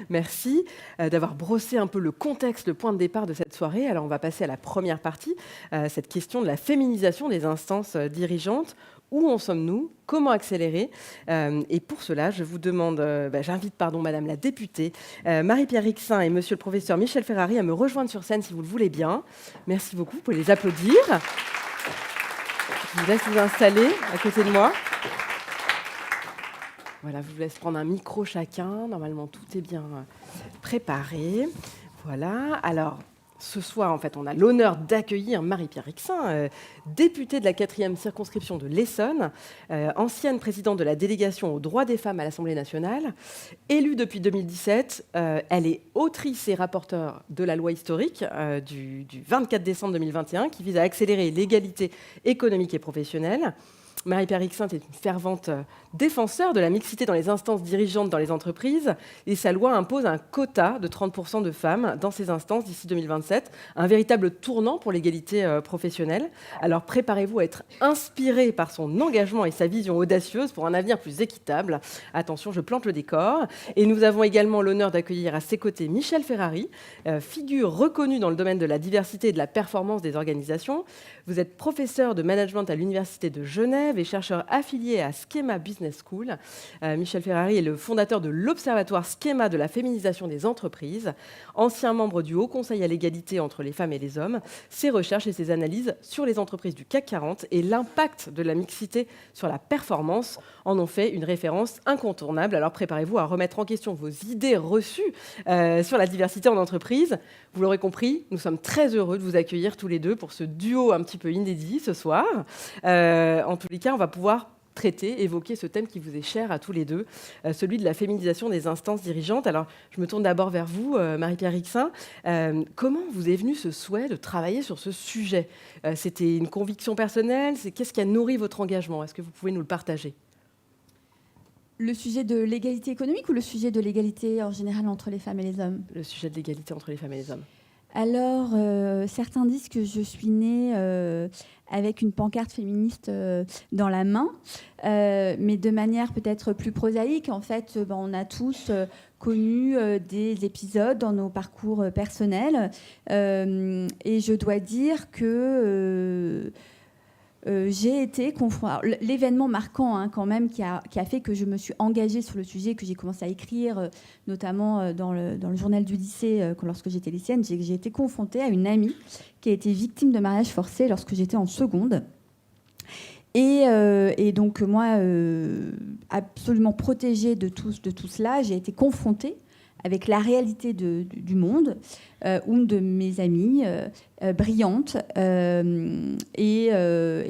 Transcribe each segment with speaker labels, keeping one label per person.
Speaker 1: Merci d'avoir brossé un peu le contexte, le point de départ de cette soirée. Alors, on va passer à la première partie, cette question de la féminisation des instances dirigeantes. Où en sommes-nous? Comment accélérer? Et pour cela, je vous demande, j'invite Madame la députée Marie-Pierre Rixain et Monsieur le professeur Michel Ferrari à me rejoindre sur scène si vous le voulez bien. Merci beaucoup, vous pouvez les applaudir. Je vous laisse vous installer à côté de moi. Voilà, je vous laisse prendre un micro chacun. Normalement, tout est bien préparé. Voilà, alors... Ce soir, en fait, on a l'honneur d'accueillir Marie-Pierre Rixain, députée de la 4e circonscription de l'Essonne, ancienne présidente de la délégation aux droits des femmes à l'Assemblée nationale. Élue depuis 2017, elle est autrice et rapporteure de la loi historique du 24 décembre 2021 qui vise à accélérer l'égalité économique et professionnelle. Marie-Pierre Rixain est une fervente défenseur de la mixité dans les instances dirigeantes dans les entreprises et sa loi impose un quota de 30% de femmes dans ces instances d'ici 2027, un véritable tournant pour l'égalité professionnelle. Alors préparez-vous à être inspiré par son engagement et sa vision audacieuse pour un avenir plus équitable. Attention, je plante le décor. Et nous avons également l'honneur d'accueillir à ses côtés Michel Ferrari, figure reconnue dans le domaine de la diversité et de la performance des organisations. Vous êtes professeur de management à l'Université de Genève et chercheur affilié à Schema Business School. Michel Ferrari est le fondateur de l'Observatoire Schema de la féminisation des entreprises, ancien membre du Haut Conseil à l'égalité entre les femmes et les hommes. Ses recherches et ses analyses sur les entreprises du CAC 40 et l'impact de la mixité sur la performance en ont fait une référence incontournable. Alors préparez-vous à remettre en question vos idées reçues sur la diversité en entreprise. Vous l'aurez compris, nous sommes très heureux de vous accueillir tous les deux pour ce duo un petit peu inédit ce soir. En tous les cas, on va pouvoir évoquer ce thème qui vous est cher à tous les deux, celui de la féminisation des instances dirigeantes. Alors, je me tourne d'abord vers vous, Marie-Pierre Rixain. Comment vous est venu ce souhait de travailler sur ce sujet? C'était une conviction personnelle? Qu'est-ce qui a nourri votre engagement? Est-ce que vous pouvez nous le partager?
Speaker 2: Le sujet de l'égalité économique ou le sujet de l'égalité en général entre les femmes et les hommes?
Speaker 1: Le sujet de l'égalité entre les femmes et les hommes.
Speaker 2: Alors, certains disent que je suis née avec une pancarte féministe dans la main, mais de manière peut-être plus prosaïque. En fait, on a tous connu des épisodes dans nos parcours personnels, et je dois dire que... j'ai été confrontée. L'événement marquant quand même qui a fait que je me suis engagée sur le sujet, que j'ai commencé à écrire, notamment dans le journal du lycée, lorsque j'étais lycéenne, j'ai été confrontée à une amie qui a été victime de mariage forcé lorsque j'étais en seconde. Et donc moi, absolument protégée de tout cela, j'ai été confrontée avec la réalité du monde, une de mes amies, brillante, et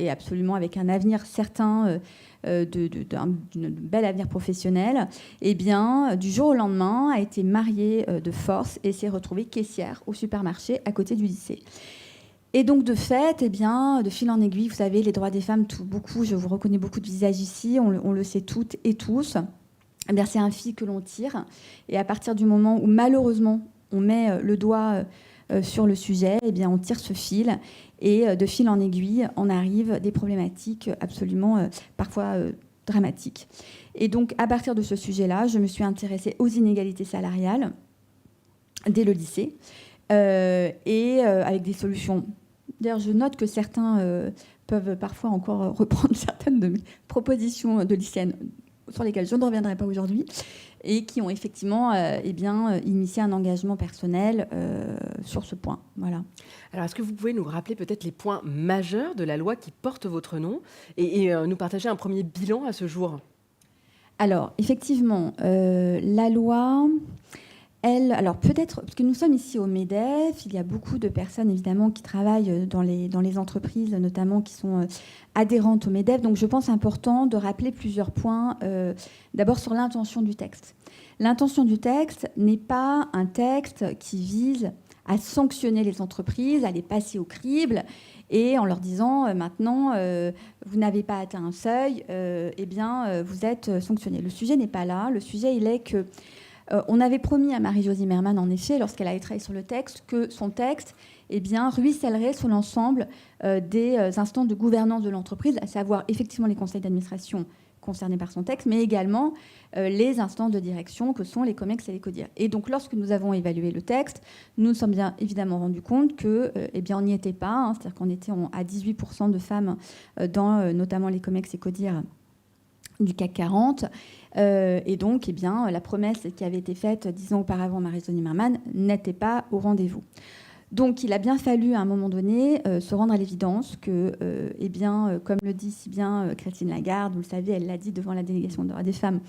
Speaker 2: absolument avec un avenir certain, d'un bel avenir professionnel, eh bien, du jour au lendemain, a été mariée de force et s'est retrouvée caissière au supermarché à côté du lycée. Et donc, de fait, eh bien, de fil en aiguille, vous savez, les droits des femmes, je vous reconnais beaucoup de visages ici, on le sait toutes et tous. Eh bien, c'est un fil que l'on tire. Et à partir du moment où, malheureusement, on met le doigt sur le sujet, eh bien, on tire ce fil. Et de fil en aiguille, on arrive à des problématiques absolument, parfois, dramatiques. Et donc, à partir de ce sujet-là, je me suis intéressée aux inégalités salariales dès le lycée, avec des solutions. D'ailleurs, je note que certains peuvent parfois encore reprendre certaines de mes propositions de lycéennes sur lesquelles je ne reviendrai pas aujourd'hui, et qui ont effectivement initié un engagement personnel sur ce point. Voilà.
Speaker 1: Alors, est-ce que vous pouvez nous rappeler peut-être les points majeurs de la loi qui porte votre nom et nous partager un premier bilan à ce jour?
Speaker 2: Alors, effectivement, la loi... alors peut-être, parce que nous sommes ici au MEDEF, il y a beaucoup de personnes évidemment qui travaillent dans les entreprises, notamment qui sont adhérentes au MEDEF. Donc je pense important de rappeler plusieurs points. D'abord sur l'intention du texte. L'intention du texte n'est pas un texte qui vise à sanctionner les entreprises, à les passer au crible, et en leur disant maintenant, vous n'avez pas atteint un seuil, vous êtes sanctionné. Le sujet n'est pas là. Le sujet, il est que on avait promis à Marie-Jo Zimmermann, en effet, lorsqu'elle a travaillé sur le texte, que son texte ruissellerait sur l'ensemble des instances de gouvernance de l'entreprise, à savoir effectivement les conseils d'administration concernés par son texte, mais également les instances de direction que sont les COMEX et les CODIR. Et donc, lorsque nous avons évalué le texte, nous nous sommes bien évidemment rendus compte que, on n'y était pas, hein, c'est-à-dire qu'on était à 18% de femmes dans notamment les COMEX et CODIR du CAC 40. Et donc, la promesse qui avait été faite 10 ans auparavant, Marie-Josée Zimmermann, n'était pas au rendez-vous. Donc, il a bien fallu, à un moment donné, se rendre à l'évidence que, comme le dit si bien Christine Lagarde, vous le savez, elle l'a dit devant la délégation des droits des femmes,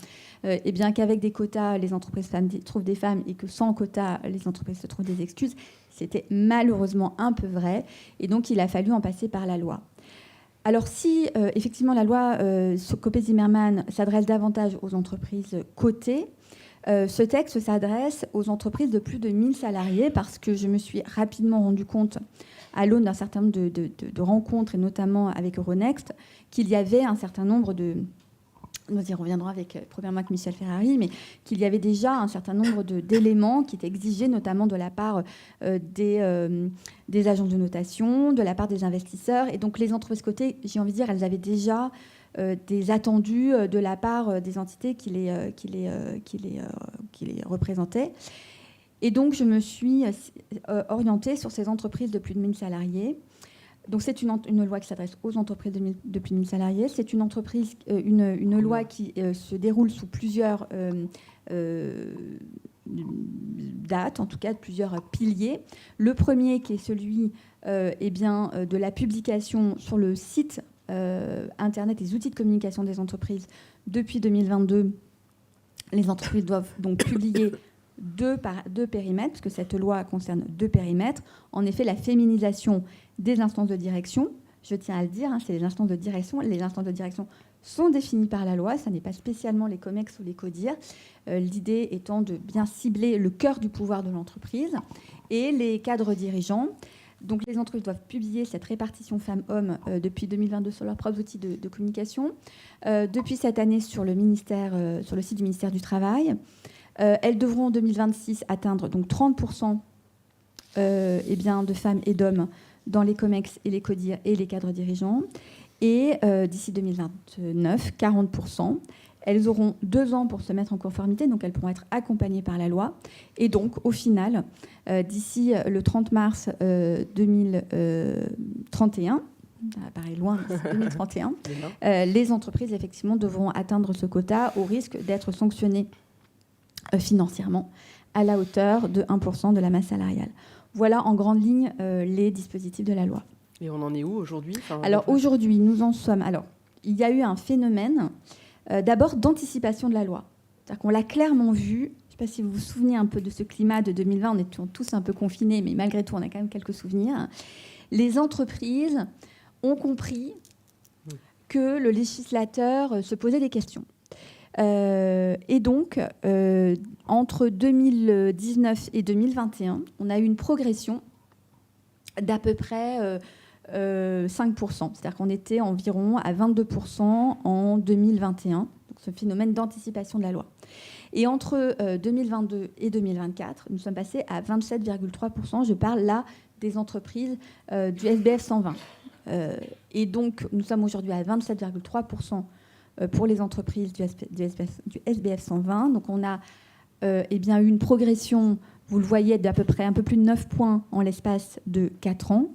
Speaker 2: qu'avec des quotas, les entreprises femmes trouvent des femmes et que sans quotas, les entreprises se trouvent des excuses. C'était malheureusement un peu vrai. Et donc, il a fallu en passer par la loi. Alors, si effectivement la loi Copé-Zimmermann s'adresse davantage aux entreprises cotées, ce texte s'adresse aux entreprises de plus de 1000 salariés parce que je me suis rapidement rendu compte, à l'aune d'un certain nombre de rencontres, et notamment avec Euronext, qu'il y avait un certain nombre de... Nous y reviendrons premièrement avec Michel Ferrari, mais qu'il y avait déjà un certain nombre d'éléments qui étaient exigés, notamment de la part des agences de notation, de la part des investisseurs. Et donc les entreprises cotées, j'ai envie de dire, elles avaient déjà des attendus de la part des entités qui les représentaient. Et donc je me suis orientée sur ces entreprises de plus de 1000 salariés. Donc c'est une loi qui s'adresse aux entreprises de plus de 1000 salariés. C'est une loi qui se déroule sous plusieurs dates, en tout cas plusieurs piliers. Le premier qui est celui de la publication sur le site Internet des outils de communication des entreprises. Depuis 2022, les entreprises doivent donc publier deux périmètres, parce que cette loi concerne 2 périmètres. En effet, la féminisation des instances de direction, je tiens à le dire, c'est les instances de direction. Les instances de direction sont définies par la loi, ça n'est pas spécialement les COMEX ou les CODIR. L'idée étant de bien cibler le cœur du pouvoir de l'entreprise et les cadres dirigeants. Donc les entreprises doivent publier cette répartition femmes-hommes depuis 2022 sur leurs propres outils de communication. Depuis cette année sur le site du ministère du Travail. Elles devront en 2026 atteindre donc 30% de femmes et d'hommes dans les COMEX et les CODIR et les cadres dirigeants. Et d'ici 2029, 40%. Elles auront 2 ans pour se mettre en conformité, donc elles pourront être accompagnées par la loi. Et donc, au final, d'ici le 30 mars 2031, ça paraît loin, 2031, les entreprises, effectivement, devront atteindre ce quota au risque d'être sanctionnées financièrement à la hauteur de 1% de la masse salariale. Voilà en grande ligne les dispositifs de la loi.
Speaker 1: Et on en est où aujourd'hui ?
Speaker 2: Alors aujourd'hui, nous en sommes... Alors, il y a eu un phénomène d'abord d'anticipation de la loi. C'est-à-dire qu'on l'a clairement vu. Je ne sais pas si vous vous souvenez un peu de ce climat de 2020. On est tous un peu confinés, mais malgré tout, on a quand même quelques souvenirs. Les entreprises ont compris que le législateur se posait des questions. Et donc, entre 2019 et 2021, on a eu une progression d'à peu près 5%. C'est-à-dire qu'on était environ à 22% en 2021. Donc, ce phénomène d'anticipation de la loi. Et entre 2022 et 2024, nous sommes passés à 27,3%. Je parle là des entreprises du SBF 120. Et donc, nous sommes aujourd'hui à 27,3% pour les entreprises du SBF 120. Donc on a eu une progression, vous le voyez, d'à peu près un peu plus de 9 points en l'espace de 4 ans,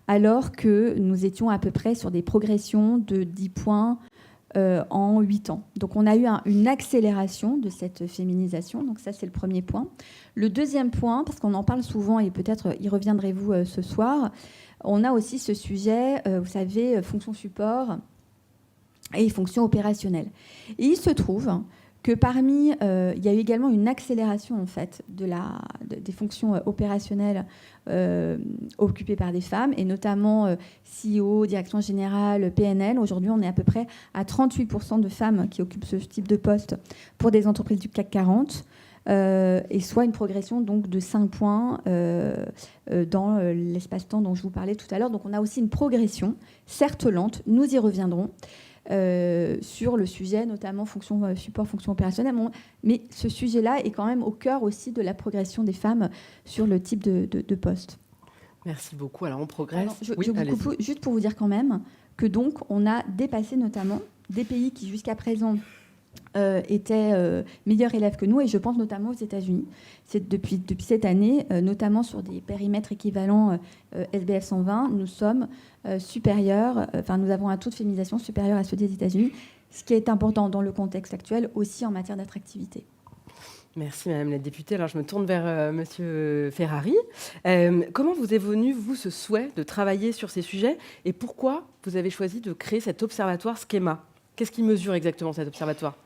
Speaker 2: alors que nous étions à peu près sur des progressions de 10 points en 8 ans. Donc on a eu une accélération de cette féminisation, donc ça c'est le premier point. Le deuxième point, parce qu'on en parle souvent et peut-être y reviendrez-vous ce soir, on a aussi ce sujet, vous savez, fonction support et fonctions opérationnelles. Et il se trouve que parmi, il y a eu également une accélération en fait des fonctions opérationnelles occupées par des femmes, et notamment CEO, direction générale, PNL. Aujourd'hui, on est à peu près à 38% de femmes qui occupent ce type de poste pour des entreprises du CAC 40. Et soit une progression donc de 5 points dans l'espace-temps dont je vous parlais tout à l'heure. Donc on a aussi une progression, certes lente, nous y reviendrons, sur le sujet, notamment fonction support, fonction opérationnelle. Mais ce sujet-là est quand même au cœur aussi de la progression des femmes sur le type de poste.
Speaker 1: Merci beaucoup. Alors, on progresse.
Speaker 2: Alors, je vous coupe juste pour vous dire quand même que donc on a dépassé notamment des pays qui jusqu'à présent étaient meilleurs élèves que nous, et je pense notamment aux États-Unis. C'est depuis cette année, notamment sur des périmètres équivalents SBF 120, nous sommes supérieurs, nous avons un taux de féminisation supérieur à ceux des États-Unis, ce qui est important dans le contexte actuel aussi en matière d'attractivité.
Speaker 1: Merci Madame la députée. Alors je me tourne vers Monsieur Ferrari. Comment vous est venu, vous, ce souhait de travailler sur ces sujets et pourquoi vous avez choisi de créer cet observatoire Schema? Qu'est-ce qui mesure exactement cet observatoire?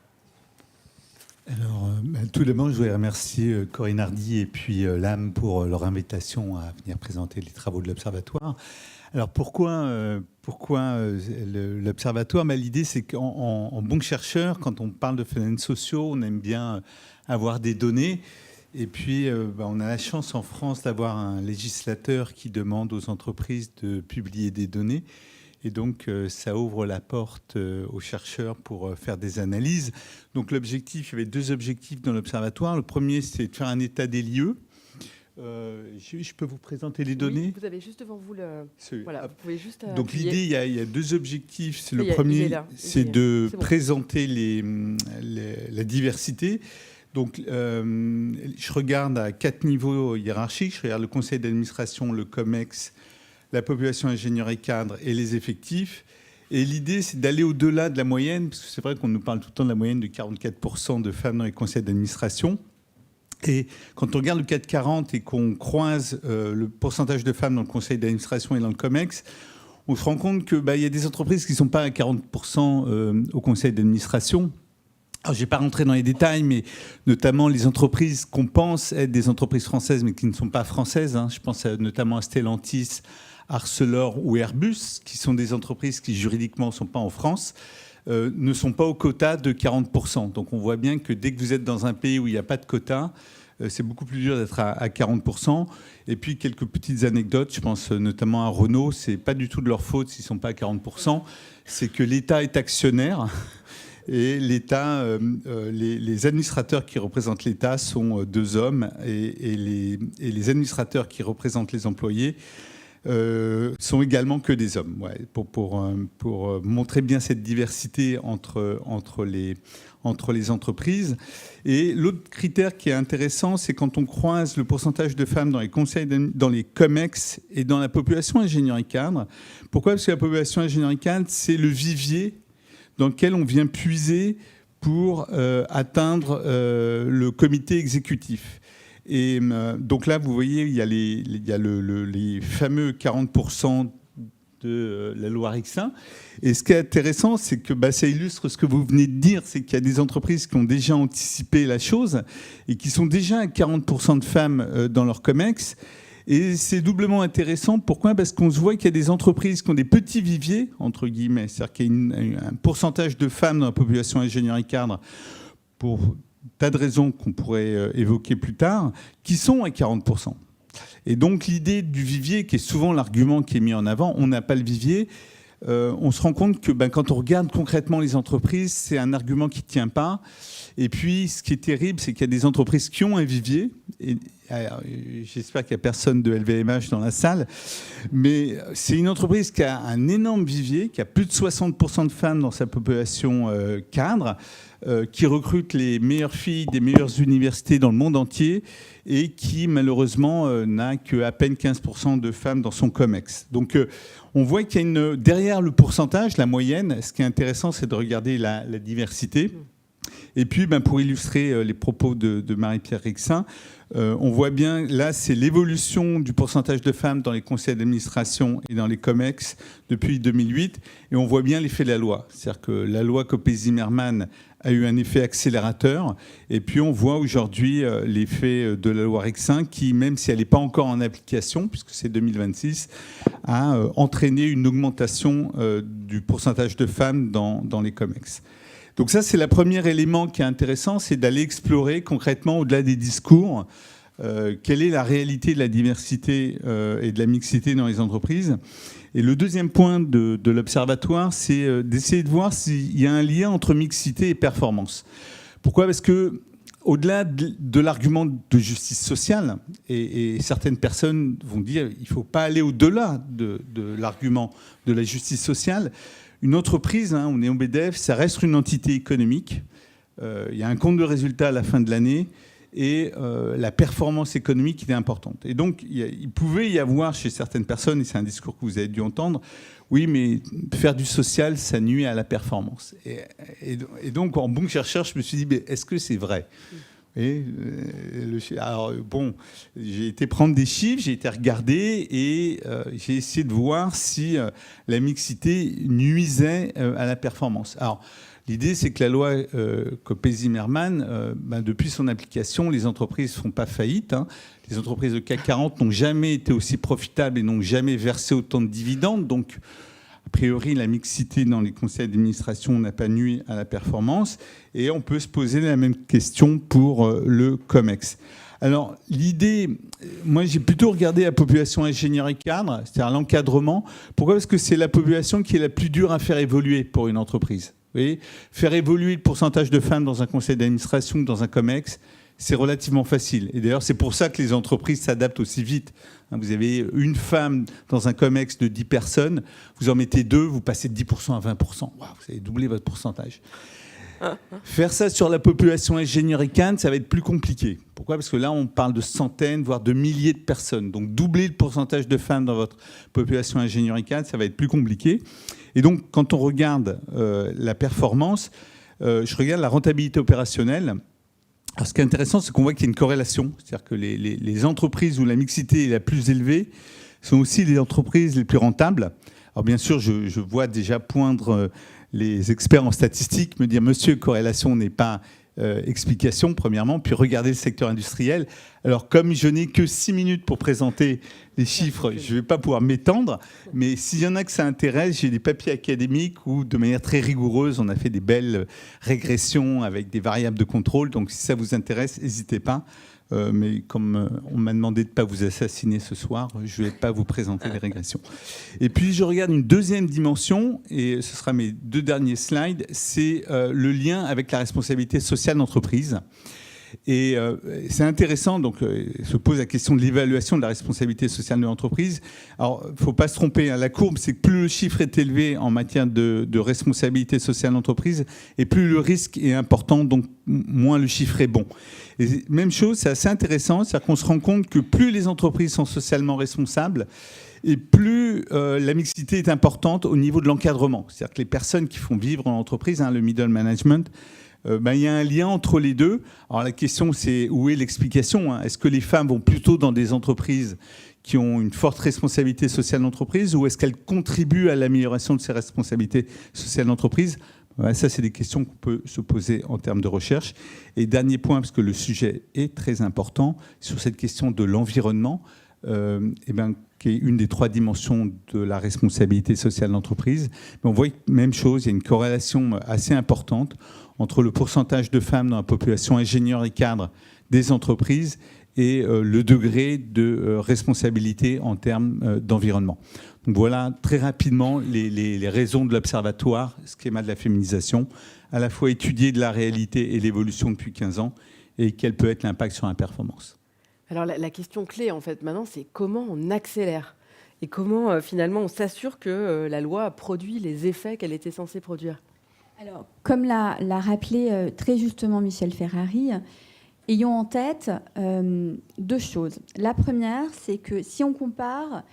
Speaker 3: Alors, tout d'abord, je voudrais remercier Corinne Hardy et puis l'AM pour leur invitation à venir présenter les travaux de l'Observatoire. Alors, pourquoi l'Observatoire? L'idée, c'est qu'en bon chercheur, quand on parle de phénomènes sociaux, on aime bien avoir des données. Et puis, on a la chance en France d'avoir un législateur qui demande aux entreprises de publier des données. Et donc, ça ouvre la porte aux chercheurs pour faire des analyses. Donc, l'objectif, il y avait 2 objectifs dans l'Observatoire. Le premier, c'est de faire un état des lieux. Je peux vous présenter les données?
Speaker 2: Oui,
Speaker 1: vous avez juste devant vous le... Voilà, vous pouvez juste
Speaker 3: donc,
Speaker 1: appuyer.
Speaker 3: l'idée, il y a 2 objectifs. Le premier, c'est de présenter la diversité. Donc, je regarde à 4 niveaux hiérarchiques. Je regarde le conseil d'administration, le COMEX, la population ingénieur et cadre et les effectifs. Et l'idée, c'est d'aller au-delà de la moyenne, parce que c'est vrai qu'on nous parle tout le temps de la moyenne de 44% de femmes dans les conseils d'administration. Et quand on regarde le CAC 40 et qu'on croise le pourcentage de femmes dans le conseil d'administration et dans le COMEX, on se rend compte qu'il y a des entreprises qui ne sont pas à 40% au conseil d'administration. Alors, je ne vais pas rentrer dans les détails, mais notamment les entreprises qu'on pense être des entreprises françaises, mais qui ne sont pas françaises. Je pense notamment à Stellantis, Arcelor ou Airbus, qui sont des entreprises qui juridiquement ne sont pas en France, ne sont pas au quota de 40%. Donc on voit bien que dès que vous êtes dans un pays où il n'y a pas de quota, c'est beaucoup plus dur d'être à 40%. Et puis quelques petites anecdotes, je pense notamment à Renault, ce n'est pas du tout de leur faute s'ils ne sont pas à 40%, c'est que l'État est actionnaire. Et l'État, les administrateurs qui représentent l'État sont 2 hommes et les administrateurs qui représentent les employés sont également que des hommes, pour montrer bien cette diversité entre les entreprises. Et l'autre critère qui est intéressant, c'est quand on croise le pourcentage de femmes dans les conseils, dans les COMEX et dans la population ingénieur et cadre. Pourquoi? Parce que la population ingénieur et cadre, c'est le vivier dans lequel on vient puiser pour atteindre le comité exécutif. Et donc là, vous voyez, il y a les fameux 40% de la loi Rixin. Et ce qui est intéressant, c'est que ça illustre ce que vous venez de dire, c'est qu'il y a des entreprises qui ont déjà anticipé la chose et qui sont déjà à 40% de femmes dans leur COMEX. Et c'est doublement intéressant. Pourquoi? Parce qu'on se voit qu'il y a des entreprises qui ont des petits viviers, entre guillemets, c'est-à-dire qu'il y a un pourcentage de femmes dans la population ingénieur et cadre pour tas de raisons qu'on pourrait évoquer plus tard, qui sont à 40%. Et donc l'idée du vivier, qui est souvent l'argument qui est mis en avant, on n'a pas le vivier, on se rend compte que quand on regarde concrètement les entreprises, c'est un argument qui ne tient pas. Et puis ce qui est terrible, c'est qu'il y a des entreprises qui ont un vivier, et j'espère qu'il n'y a personne de LVMH dans la salle, mais c'est une entreprise qui a un énorme vivier, qui a plus de 60% de femmes dans sa population cadre, qui recrute les meilleures filles des meilleures universités dans le monde entier et qui, malheureusement, n'a qu'à peine 15% de femmes dans son COMEX. Donc, on voit qu'il y a derrière le pourcentage, la moyenne, ce qui est intéressant, c'est de regarder la diversité. Et puis, pour illustrer les propos de Marie-Pierre Rixin, on voit bien, là, c'est l'évolution du pourcentage de femmes dans les conseils d'administration et dans les COMEX depuis 2008. Et on voit bien l'effet de la loi. C'est-à-dire que la loi Copé-Zimmermann a eu un effet accélérateur. Et puis, on voit aujourd'hui l'effet de la loi Rixin qui, même si elle n'est pas encore en application, puisque c'est 2026, a entraîné une augmentation du pourcentage de femmes dans les COMEX. Donc ça, c'est le premier élément qui est intéressant, c'est d'aller explorer concrètement, au-delà des discours, quelle est la réalité de la diversité et de la mixité dans les entreprises. Et le deuxième point de l'Observatoire, c'est d'essayer de voir s'il y a un lien entre mixité et performance. Pourquoi? Parce que au-delà de l'argument de justice sociale, et certaines personnes vont dire qu'il ne faut pas aller au-delà de l'argument de la justice sociale, une entreprise, on est en BDF, ça reste une entité économique. Il y a un compte de résultat à la fin de l'année et la performance économique est importante. Et donc, il pouvait y avoir chez certaines personnes, et c'est un discours que vous avez dû entendre, oui, mais faire du social, ça nuit à la performance. Et donc, en bon chercheur, je me suis dit, mais est-ce que c'est vrai ? Alors, bon, j'ai été prendre des chiffres, j'ai été regarder et j'ai essayé de voir si la mixité nuisait à la performance. Alors, l'idée, c'est que la loi Copé-Zimmermann, depuis son application, les entreprises ne font pas faillite. Les entreprises de CAC 40 n'ont jamais été aussi profitables et n'ont jamais versé autant de dividendes. Donc, a priori, la mixité dans les conseils d'administration n'a pas nui à la performance. Et on peut se poser la même question pour le COMEX. Alors, l'idée, moi, j'ai plutôt regardé la population ingénieur et cadre, c'est-à-dire l'encadrement. Pourquoi ? Parce que c'est la population qui est la plus dure à faire évoluer pour une entreprise. Vous voyez, faire évoluer le pourcentage de femmes dans un conseil d'administration ou dans un COMEX, c'est relativement facile. Et d'ailleurs, c'est pour ça que les entreprises s'adaptent aussi vite. Vous avez une femme dans un COMEX de 10 personnes, vous en mettez 2, vous passez de 10% à 20%. Wow, vous avez doublé votre pourcentage. Faire ça sur la population ingénieur et cadre, ça va être plus compliqué. Pourquoi ? Parce que là, on parle de centaines, voire de milliers de personnes. Donc, doubler le pourcentage de femmes dans votre population ingénieur et cadre, ça va être plus compliqué. Et donc, quand on regarde la performance, je regarde la rentabilité opérationnelle. Alors, ce qui est intéressant, c'est qu'on voit qu'il y a une corrélation. C'est-à-dire que les entreprises où la mixité est la plus élevée sont aussi les entreprises les plus rentables. Alors, bien sûr, je vois déjà poindre les experts en statistiques, me dire « Monsieur, corrélation n'est pas explication », premièrement, puis regardez le secteur industriel. Alors, comme je n'ai que 6 minutes pour présenter les chiffres, je ne vais pas pouvoir m'étendre, mais s'il y en a que ça intéresse, j'ai des papiers académiques où, de manière très rigoureuse, on a fait des belles régressions avec des variables de contrôle. Donc, si ça vous intéresse, n'hésitez pas. Mais comme on m'a demandé de ne pas vous assassiner ce soir, je ne vais pas vous présenter les régressions. Et puis, je regarde une deuxième dimension, et ce sera mes 2 derniers slides, c'est le lien avec la responsabilité sociale d'entreprise. Et c'est intéressant, donc se pose la question de l'évaluation de la responsabilité sociale de l'entreprise. Alors, il ne faut pas se tromper, la courbe, c'est que plus le chiffre est élevé en matière de responsabilité sociale d'entreprise, et plus le risque est important, donc moins le chiffre est bon. Et même chose, c'est assez intéressant, c'est-à-dire qu'on se rend compte que plus les entreprises sont socialement responsables, et plus la mixité est importante au niveau de l'encadrement. C'est-à-dire que les personnes qui font vivre l'entreprise, le middle management, il y a un lien entre les deux. Alors la question, c'est où est l'explication ? Est-ce que les femmes vont plutôt dans des entreprises qui ont une forte responsabilité sociale d'entreprise ou est-ce qu'elles contribuent à l'amélioration de ces responsabilités sociales d'entreprise ? Ça, c'est des questions qu'on peut se poser en termes de recherche. Et dernier point, parce que le sujet est très important, sur cette question de l'environnement, qui est une des 3 dimensions de la responsabilité sociale d'entreprise. Mais on voit même chose, il y a une corrélation assez importante entre le pourcentage de femmes dans la population ingénieur et cadre des entreprises et le degré de responsabilité en termes d'environnement. Donc voilà très rapidement les raisons de l'observatoire, schéma de la féminisation, à la fois étudier de la réalité et l'évolution depuis 15 ans et quel peut être l'impact sur la performance.
Speaker 1: Alors la question clé, en fait, maintenant, c'est comment on accélère et comment, finalement, on s'assure que la loi produit les effets qu'elle était censée produire.
Speaker 2: Alors, comme l'a rappelé très justement Michel Ferrari, ayons en tête 2 choses. La première, c'est que si on compare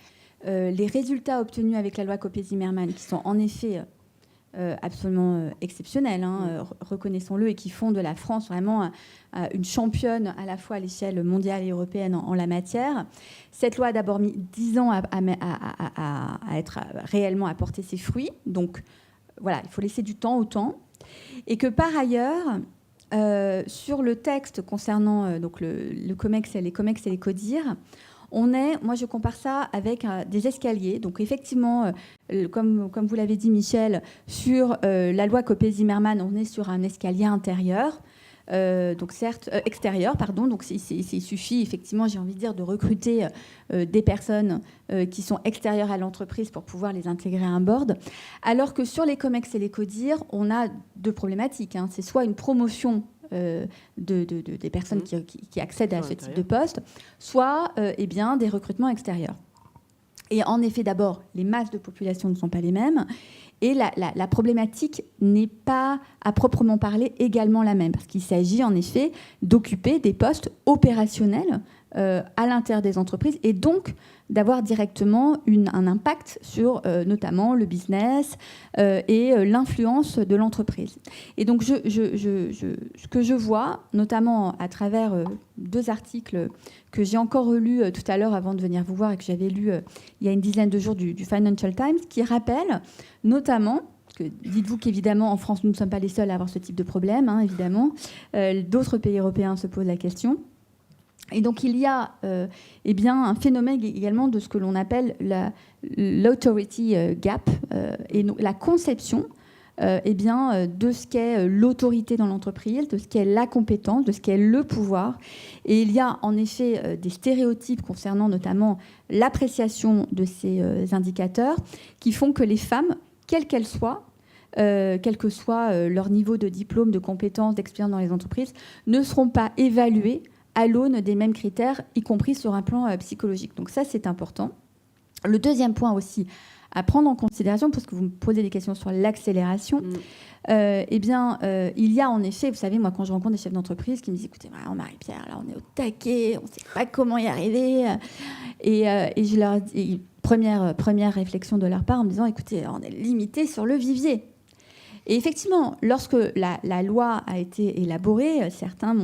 Speaker 2: les résultats obtenus avec la loi Copé-Zimmermann, qui sont en effet absolument exceptionnels, reconnaissons-le, et qui font de la France vraiment une championne à la fois à l'échelle mondiale et européenne en la matière. Cette loi a d'abord mis 10 ans à être réellement à porter ses fruits. Donc, voilà, il faut laisser du temps au temps. Et que par ailleurs, sur le texte concernant donc le COMEX, les COMEX et les CODIR, moi je compare ça avec des escaliers. Donc effectivement, comme vous l'avez dit Michel, sur la loi Copé-Zimmermann, on est sur un escalier intérieur. Donc certes extérieur, pardon. Donc il suffit effectivement, j'ai envie de dire, de recruter des personnes qui sont extérieures à l'entreprise pour pouvoir les intégrer à un board. Alors que sur les COMEX et les CODIR, on a 2 problématiques. C'est soit une promotion des personnes qui accèdent à ce type de poste, soit des recrutements extérieurs. Et en effet, d'abord, les masses de population ne sont pas les mêmes. Et la problématique n'est pas, à proprement parler, également la même. Parce qu'il s'agit, en effet, d'occuper des postes opérationnels à l'intérieur des entreprises et donc d'avoir directement un impact sur notamment le business et l'influence de l'entreprise. Et donc, ce que je vois, notamment à travers 2 articles que j'ai encore relus tout à l'heure avant de venir vous voir et que j'avais lu il y a une dizaine de jours du Financial Times, qui rappellent notamment... Dites-vous qu'évidemment, en France, nous ne sommes pas les seuls à avoir ce type de problème, hein, évidemment. D'autres pays européens se posent la question. Et donc, il y a un phénomène également de ce que l'on appelle l'authority gap et la conception de ce qu'est l'autorité dans l'entreprise, de ce qu'est la compétence, de ce qu'est le pouvoir. Et il y a en effet des stéréotypes concernant notamment l'appréciation de ces indicateurs qui font que les femmes, quelles qu'elles soient, quel que soit leur niveau de diplôme, de compétences, d'expérience dans les entreprises, ne seront pas évaluées à l'aune des mêmes critères, y compris sur un plan psychologique. Donc ça, c'est important. Le deuxième point aussi à prendre en considération, parce que vous me posez des questions sur l'accélération, il y a en effet, vous savez, moi, quand je rencontre des chefs d'entreprise qui me disent « Écoutez, Marie-Pierre, là, on est au taquet, on ne sait pas comment y arriver. » Et je leur dis, première réflexion de leur part en me disant « Écoutez, on est limité sur le vivier. » Et effectivement, lorsque la loi a été élaborée, certains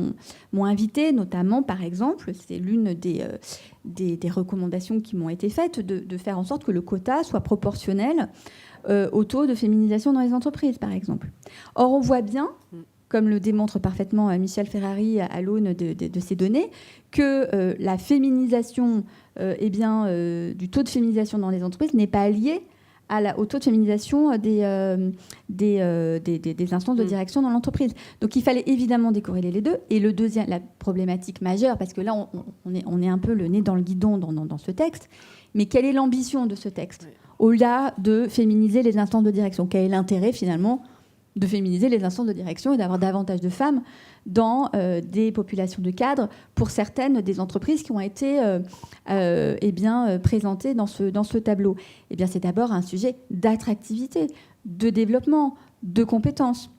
Speaker 2: m'ont invité, notamment, par exemple, c'est l'une des recommandations qui m'ont été faites, de faire en sorte que le quota soit proportionnel au taux de féminisation dans les entreprises, par exemple. Or, on voit bien, comme le démontre parfaitement Michel Ferrari à l'aune de ces données, que la féminisation, du taux de féminisation dans les entreprises n'est pas liée au taux de féminisation des instances de direction dans l'entreprise. Donc il fallait évidemment décorréler les deux. Et la problématique majeure, parce que là on est un peu le nez dans le guidon dans ce texte, mais quelle est l'ambition de ce texte ? Au-delà de féminiser les instances de direction, quel est l'intérêt finalement de féminiser les instances de direction et d'avoir davantage de femmes dans des populations de cadres pour certaines des entreprises qui ont été présentées dans ce tableau. Eh bien, c'est d'abord un sujet d'attractivité, de développement, de compétences.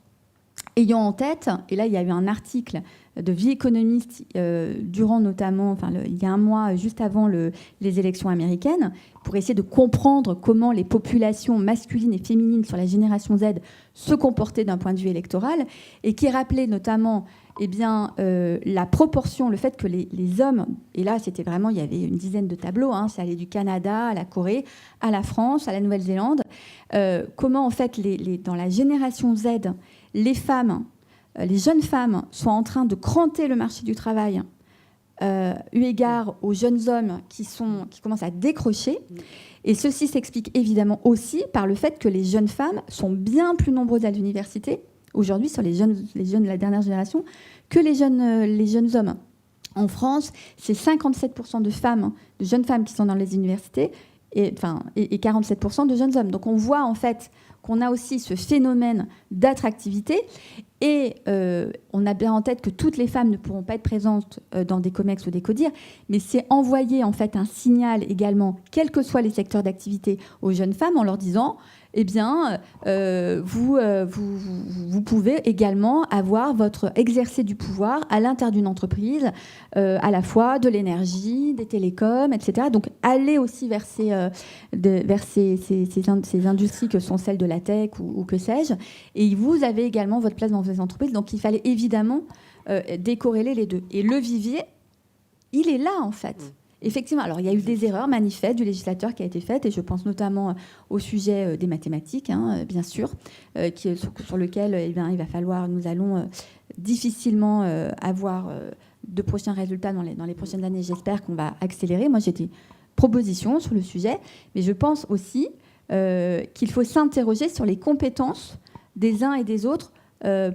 Speaker 2: Ayant en tête, et là, il y a eu un article de Vie économiste durant notamment, il y a un mois, juste avant les élections américaines, pour essayer de comprendre comment les populations masculines et féminines sur la génération Z se comportaient d'un point de vue électoral, et qui rappelait notamment la proportion, le fait que les hommes, et là c'était vraiment, il y avait une dizaine de tableaux, ça allait du Canada à la Corée, à la France, à la Nouvelle-Zélande, comment en fait dans la génération Z, les femmes, les jeunes femmes sont en train de cranter le marché du travail eu égard aux jeunes hommes qui commencent à décrocher. Et ceci s'explique évidemment aussi par le fait que les jeunes femmes sont bien plus nombreuses à l'université aujourd'hui sur les jeunes de la dernière génération que les jeunes hommes. En France, c'est 57% de jeunes femmes qui sont dans les universités et 47% de jeunes hommes. Donc on voit en fait qu'on a aussi ce phénomène d'attractivité et on a bien en tête que toutes les femmes ne pourront pas être présentes dans des COMEX ou des CODIR, mais c'est envoyer en fait un signal également, quels que soient les secteurs d'activité, aux jeunes femmes en leur disant vous pouvez également exercer du pouvoir à l'intérieur d'une entreprise, à la fois de l'énergie, des télécoms, etc. Donc, aller aussi vers ces industries que sont celles de la tech ou que sais-je. Et vous avez également votre place dans ces entreprises. Donc, il fallait évidemment décorréler les deux. Et le vivier, il est là, en fait. Effectivement, alors il y a eu des erreurs manifestes du législateur qui a été faite, et je pense notamment au sujet des mathématiques, bien sûr, sur lequel nous allons difficilement avoir de prochains résultats dans les prochaines années. J'espère qu'on va accélérer. Moi, j'ai des propositions sur le sujet, mais je pense aussi qu'il faut s'interroger sur les compétences des uns et des autres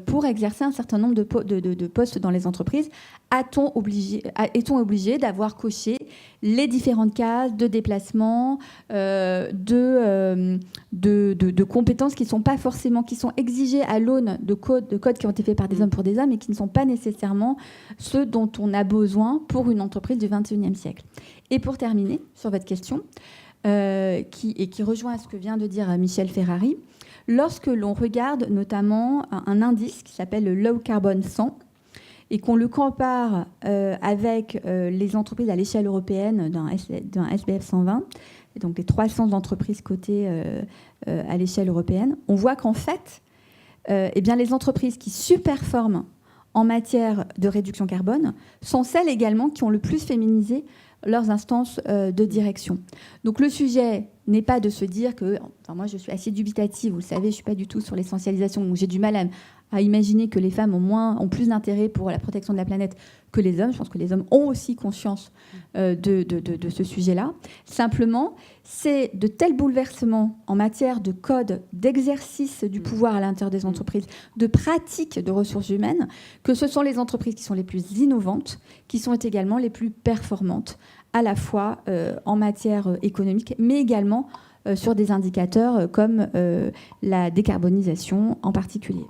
Speaker 2: pour exercer un certain nombre de postes dans les entreprises. Est-on obligé d'avoir coché les différentes cases de déplacement, de compétences qui sont exigées à l'aune de codes qui ont été faits par des hommes pour des hommes et qui ne sont pas nécessairement ceux dont on a besoin pour une entreprise du XXIe siècle. Et pour terminer sur votre question, qui rejoint ce que vient de dire Michel Ferrari. Lorsque l'on regarde notamment un indice qui s'appelle le Low Carbon 100 et qu'on le compare avec les entreprises à l'échelle européenne d'un SBF 120, et donc les 300 entreprises cotées à l'échelle européenne, on voit qu'en fait, eh bien, les entreprises qui surperforment en matière de réduction carbone sont celles également qui ont le plus féminisé leurs instances de direction. Donc le sujet n'est pas de se dire que... Enfin, moi, je suis assez dubitative, vous le savez, je ne suis pas du tout sur l'essentialisation, donc j'ai du mal à imaginer que les femmes ont plus d'intérêt pour la protection de la planète que les hommes. Je pense que les hommes ont aussi conscience de ce sujet-là. Simplement, c'est de tels bouleversements en matière de code, d'exercice du pouvoir à l'intérieur des entreprises, de pratiques de ressources humaines, que ce sont les entreprises qui sont les plus innovantes, qui sont également les plus performantes, à la fois en matière économique, mais également sur des indicateurs comme la décarbonisation en particulier.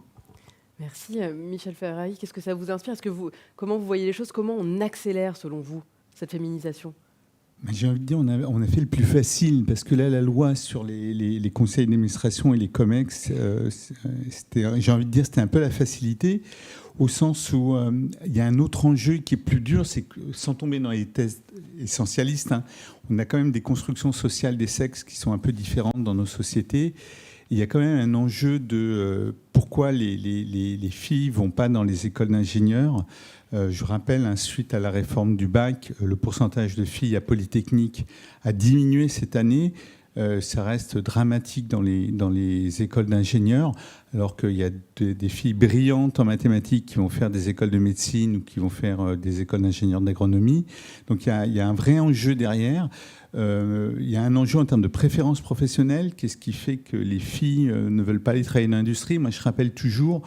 Speaker 1: Merci. Michel Ferrari, qu'est-ce que ça vous inspire ? Comment vous voyez les choses ? Comment on accélère, selon vous, cette féminisation ?
Speaker 3: J'ai envie de dire, on a fait le plus facile, parce que là, la loi sur les conseils d'administration et les COMEX, j'ai envie de dire, c'était un peu la facilité, au sens où il y a un autre enjeu qui est plus dur, c'est que, sans tomber dans les thèses essentialistes, on a quand même des constructions sociales des sexes qui sont un peu différentes dans nos sociétés. Il y a quand même un enjeu de pourquoi les filles ne vont pas dans les écoles d'ingénieurs. Je rappelle, suite à la réforme du bac, le pourcentage de filles à Polytechnique a diminué cette année. Ça reste dramatique dans les écoles d'ingénieurs, alors qu'il y a des filles brillantes en mathématiques qui vont faire des écoles de médecine ou qui vont faire des écoles d'ingénieurs d'agronomie. Donc il y a un vrai enjeu derrière. Il y a un enjeu en termes de préférence professionnelle. Qu'est-ce qui fait que les filles ne veulent pas aller travailler dans l'industrie ? Moi, je rappelle toujours,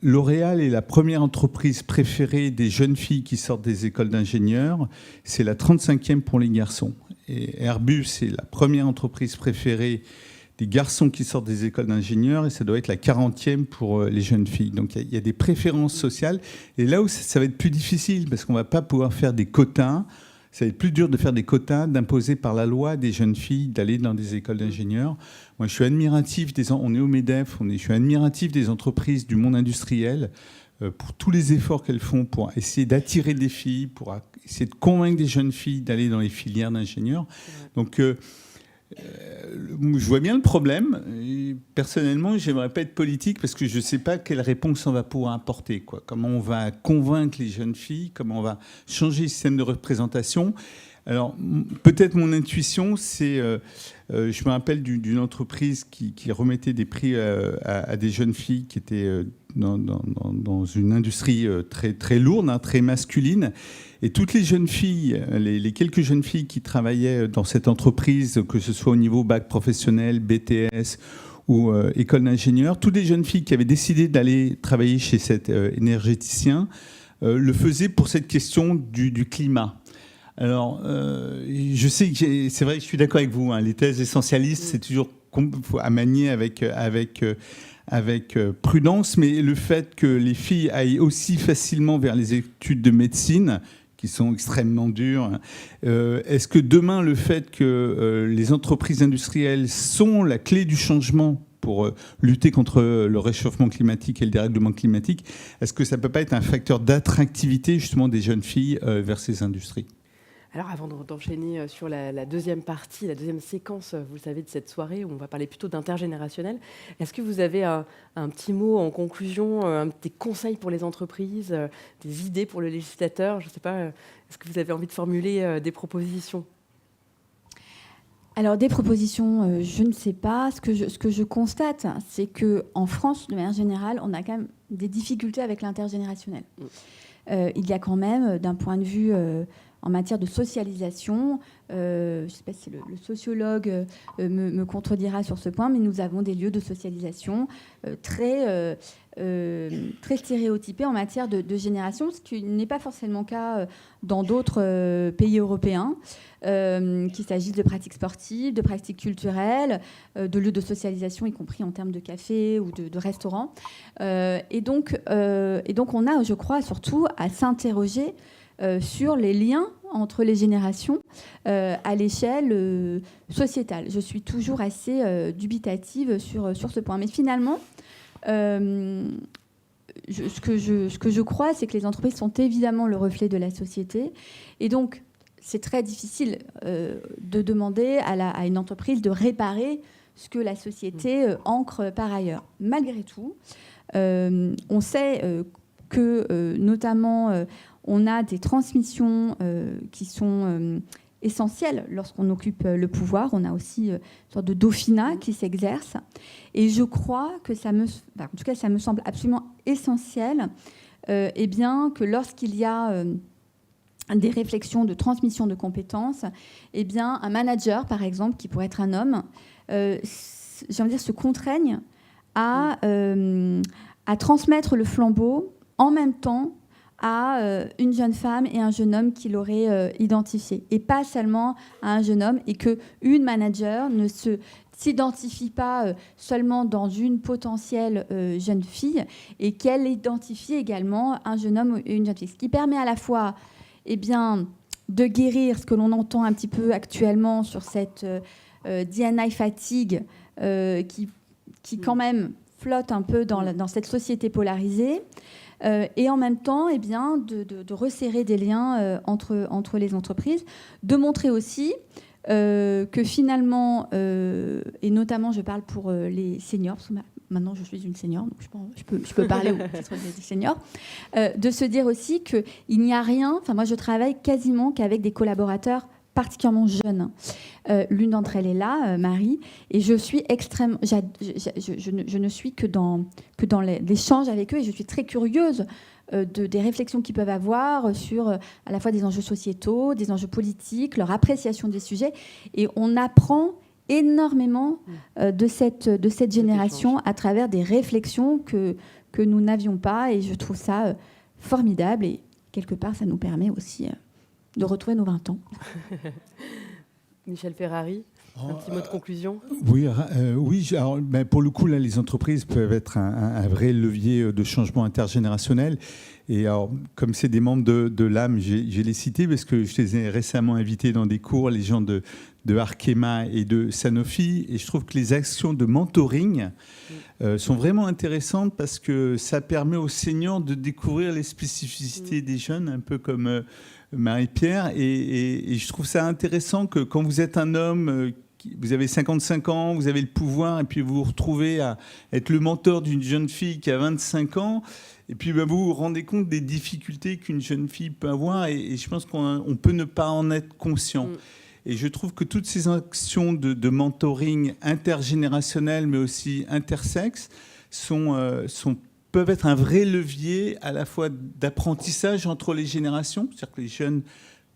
Speaker 3: L'Oréal est la première entreprise préférée des jeunes filles qui sortent des écoles d'ingénieurs. C'est la 35e pour les garçons. Et Airbus est la première entreprise préférée des garçons qui sortent des écoles d'ingénieurs, et ça doit être la 40e pour les jeunes filles. Donc il y a des préférences sociales. Et là où ça va être plus difficile, parce qu'on ne va pas pouvoir faire des quotas. Ça va être plus dur de faire des quotas, d'imposer par la loi des jeunes filles d'aller dans des écoles d'ingénieurs. Moi, je suis admiratif on est au MEDEF, je suis admiratif des entreprises du monde industriel pour tous les efforts qu'elles font pour essayer d'attirer des filles, pour essayer de convaincre des jeunes filles d'aller dans les filières d'ingénieurs. Donc, je vois bien le problème. Et personnellement, j'aimerais pas être politique parce que je ne sais pas quelle réponse on va pouvoir apporter. Comment on va convaincre les jeunes filles, comment on va changer le système de représentation. Alors, peut-être mon intuition, c'est... je me rappelle d'une entreprise qui remettait des prix à des jeunes filles qui étaient dans une industrie très, très lourde, très masculine. Et toutes les jeunes filles, les quelques jeunes filles qui travaillaient dans cette entreprise, que ce soit au niveau bac professionnel, BTS ou école d'ingénieur, toutes les jeunes filles qui avaient décidé d'aller travailler chez cet énergéticien le faisaient pour cette question du climat. Alors, je sais que c'est vrai que je suis d'accord avec vous. Les thèses essentialistes, c'est toujours à manier avec prudence, mais le fait que les filles aillent aussi facilement vers les études de médecine, qui sont extrêmement dures, est-ce que demain, le fait que les entreprises industrielles sont la clé du changement pour lutter contre le réchauffement climatique et le dérèglement climatique, est-ce que ça ne peut pas être un facteur d'attractivité justement des jeunes filles vers ces industries ?
Speaker 1: Alors, avant d'enchaîner sur la deuxième partie, la deuxième séquence, vous le savez, de cette soirée, où on va parler plutôt d'intergénérationnel, est-ce que vous avez un petit mot en conclusion, des conseils pour les entreprises, des idées pour le législateur ? Je ne sais pas, est-ce que vous avez envie de formuler des propositions ?
Speaker 2: Alors, des propositions, je ne sais pas. Ce que je constate, c'est qu'en France, de manière générale, on a quand même des difficultés avec l'intergénérationnel. Il y a quand même, d'un point de vue... en matière de socialisation, je ne sais pas si le sociologue me contredira sur ce point, mais nous avons des lieux de socialisation très stéréotypés en matière de génération, ce qui n'est pas forcément le cas dans d'autres pays européens, qu'il s'agisse de pratiques sportives, de pratiques culturelles, de lieux de socialisation, y compris en termes de café ou de restaurants. Et donc, on a, je crois, surtout à s'interroger sur les liens entre les générations à l'échelle sociétale. Je suis toujours assez dubitative sur ce point. Mais finalement, ce que je crois, c'est que les entreprises sont évidemment le reflet de la société. Et donc, c'est très difficile de demander à une entreprise de réparer ce que la société ancre par ailleurs. Malgré tout, on sait que, notamment, on a des transmissions qui sont essentielles lorsqu'on occupe le pouvoir. On a aussi une sorte de dauphinat qui s'exerce. Et je crois que ça me semble absolument essentiel que lorsqu'il y a des réflexions de transmission de compétences, un manager, par exemple, qui pourrait être un homme, se contraigne à transmettre le flambeau en même temps à une jeune femme et un jeune homme qui l'aurait identifié, et pas seulement à un jeune homme, et qu'une manager ne s'identifie pas seulement dans une potentielle jeune fille, et qu'elle identifie également un jeune homme et une jeune fille. Ce qui permet à la fois de guérir ce que l'on entend un petit peu actuellement sur cette D&I fatigue qui quand même flotte un peu dans cette société polarisée, et en même temps de resserrer des liens entre les entreprises, de montrer aussi que finalement, et notamment je parle pour les seniors, parce que maintenant je suis une senior, donc je peux parler des seniors, de se dire aussi qu'il n'y a rien, moi je travaille quasiment qu'avec des collaborateurs particulièrement jeunes. L'une d'entre elles est là, Marie, et je suis extrêmement... Je ne suis que dans l'échange avec eux, et je suis très curieuse des réflexions qu'ils peuvent avoir sur à la fois des enjeux sociétaux, des enjeux politiques, leur appréciation des sujets. Et on apprend énormément de cette génération à travers des réflexions que nous n'avions pas, et je trouve ça formidable, et quelque part ça nous permet aussi de retrouver nos 20 ans.
Speaker 1: Michel Ferrari, un petit mot de conclusion.
Speaker 3: Oui. Alors, pour le coup, là, les entreprises peuvent être un vrai levier de changement intergénérationnel. Et alors, comme c'est des membres de l'âme, j'ai les cités parce que je les ai récemment invités dans des cours, les gens de Arkema et de Sanofi. Et je trouve que les actions de mentoring sont vraiment intéressantes parce que ça permet aux seniors de découvrir les spécificités des jeunes, un peu comme Marie-Pierre. Et je trouve ça intéressant que quand vous êtes un homme, vous avez 55 ans, vous avez le pouvoir, et puis vous vous retrouvez à être le mentor d'une jeune fille qui a 25 ans, et puis vous vous rendez compte des difficultés qu'une jeune fille peut avoir, et je pense qu'on peut ne pas en être conscient. Et je trouve que toutes ces actions de mentoring intergénérationnel, mais aussi intersexes, peuvent être un vrai levier à la fois d'apprentissage entre les générations, c'est-à-dire que les jeunes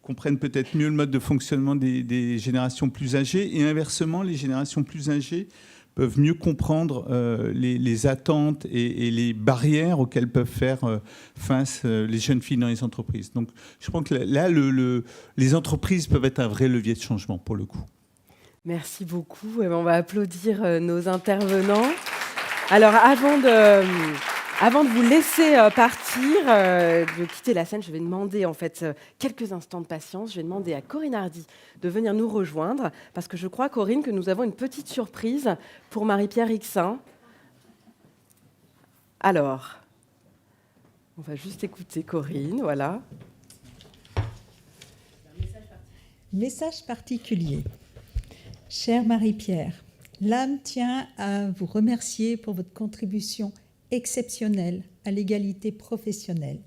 Speaker 3: comprennent peut-être mieux le mode de fonctionnement des générations plus âgées, et inversement, les générations plus âgées peuvent mieux comprendre les attentes et les barrières auxquelles peuvent faire face les jeunes filles dans les entreprises. Donc je pense que là, les entreprises peuvent être un vrai levier de changement pour le coup.
Speaker 1: Merci beaucoup. On va applaudir nos intervenants. Alors avant de vous laisser partir, de quitter la scène, je vais demander en fait quelques instants de patience. Je vais demander à Corinne Hardy de venir nous rejoindre, parce que je crois, Corinne, que nous avons une petite surprise pour Marie-Pierre Rixain. Alors, on va juste écouter Corinne, voilà.
Speaker 4: Message particulier. Chère Marie-Pierre, l'âme tient à vous remercier pour votre contribution exceptionnelle à l'égalité professionnelle,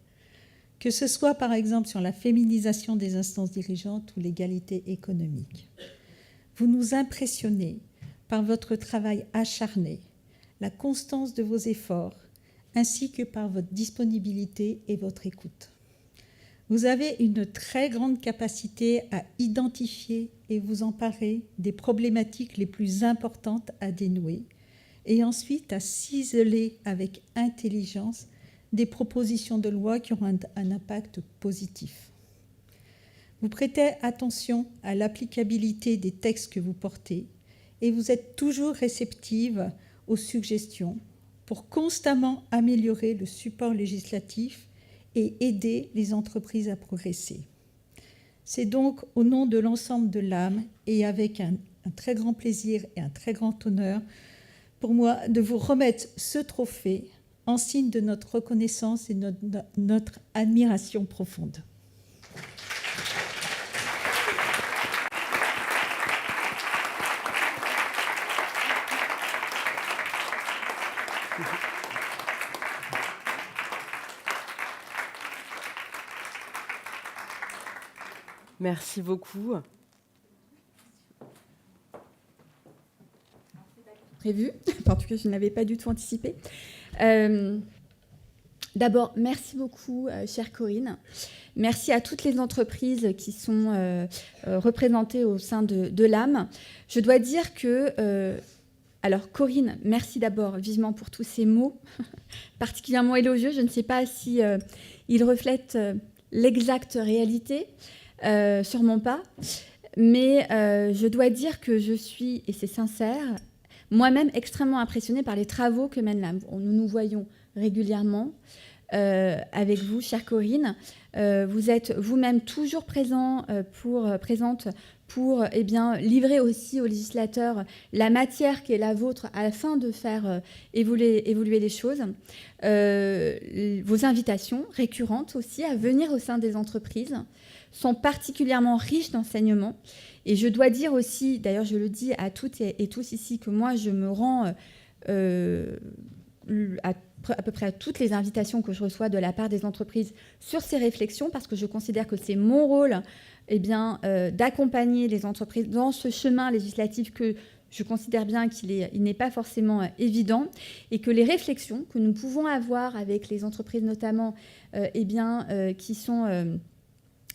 Speaker 4: que ce soit par exemple sur la féminisation des instances dirigeantes ou l'égalité économique. Vous nous impressionnez par votre travail acharné, la constance de vos efforts, ainsi que par votre disponibilité et votre écoute. Vous avez une très grande capacité à identifier et vous emparer des problématiques les plus importantes à dénouer, et ensuite à ciseler avec intelligence des propositions de loi qui auront un impact positif. Vous prêtez attention à l'applicabilité des textes que vous portez et vous êtes toujours réceptive aux suggestions pour constamment améliorer le support législatif et aider les entreprises à progresser. C'est donc au nom de l'ensemble de l'âme et avec un très grand plaisir et un très grand honneur pour moi de vous remettre ce trophée en signe de notre reconnaissance et notre admiration profonde.
Speaker 1: Merci beaucoup.
Speaker 2: Prévu. En tout cas, je n'avais pas du tout anticipé. D'abord, merci beaucoup, chère Corinne. Merci à toutes les entreprises qui sont représentées au sein de l'âme. Je dois dire que... alors, Corinne, merci d'abord vivement pour tous ces mots particulièrement élogieux. Je ne sais pas si ils reflètent l'exacte réalité, sûrement pas. Mais je dois dire que je suis, et c'est sincère, moi-même extrêmement impressionnée par les travaux que mène l'âme. Nous nous voyons régulièrement avec vous, chère Corinne. Vous êtes vous-même toujours présente pour livrer aussi aux législateurs la matière qui est la vôtre afin de faire évoluer les choses. Vos invitations récurrentes aussi à venir au sein des entreprises sont particulièrement riches d'enseignements. Et je dois dire aussi, d'ailleurs je le dis à toutes et tous ici, que moi je me rends à peu près à toutes les invitations que je reçois de la part des entreprises sur ces réflexions, parce que je considère que c'est mon rôle d'accompagner les entreprises dans ce chemin législatif que je considère bien qu'il n'est pas forcément évident, et que les réflexions que nous pouvons avoir avec les entreprises notamment qui sont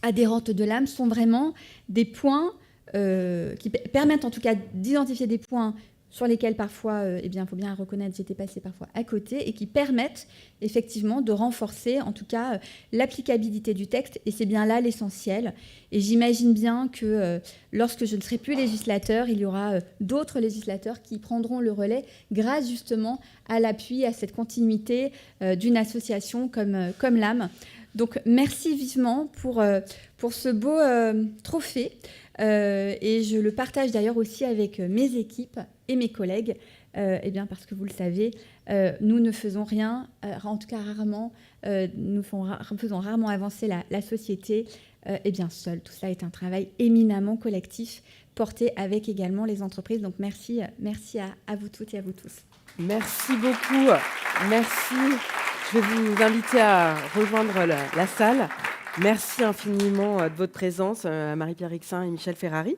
Speaker 2: adhérentes de l'âme sont vraiment des points qui permettent en tout cas d'identifier des points sur lesquels parfois, il faut bien reconnaître, j'étais passée parfois à côté, et qui permettent effectivement de renforcer en tout cas l'applicabilité du texte, et c'est bien là l'essentiel. Et j'imagine bien que lorsque je ne serai plus législateur, il y aura d'autres législateurs qui prendront le relais grâce justement à l'appui, à cette continuité d'une association comme l'âme. Donc merci vivement pour ce beau trophée, et je le partage d'ailleurs aussi avec mes équipes et mes collègues, parce que vous le savez, nous ne faisons rien, en tout cas rarement, nous faisons rarement avancer la société seuls. Tout cela est un travail éminemment collectif, porté avec également les entreprises. Donc merci à vous toutes et à vous tous.
Speaker 1: Merci beaucoup. Merci. Je vais vous inviter à rejoindre la salle. Merci infiniment de votre présence, Marie-Pierre Rixain et Michel Ferrari.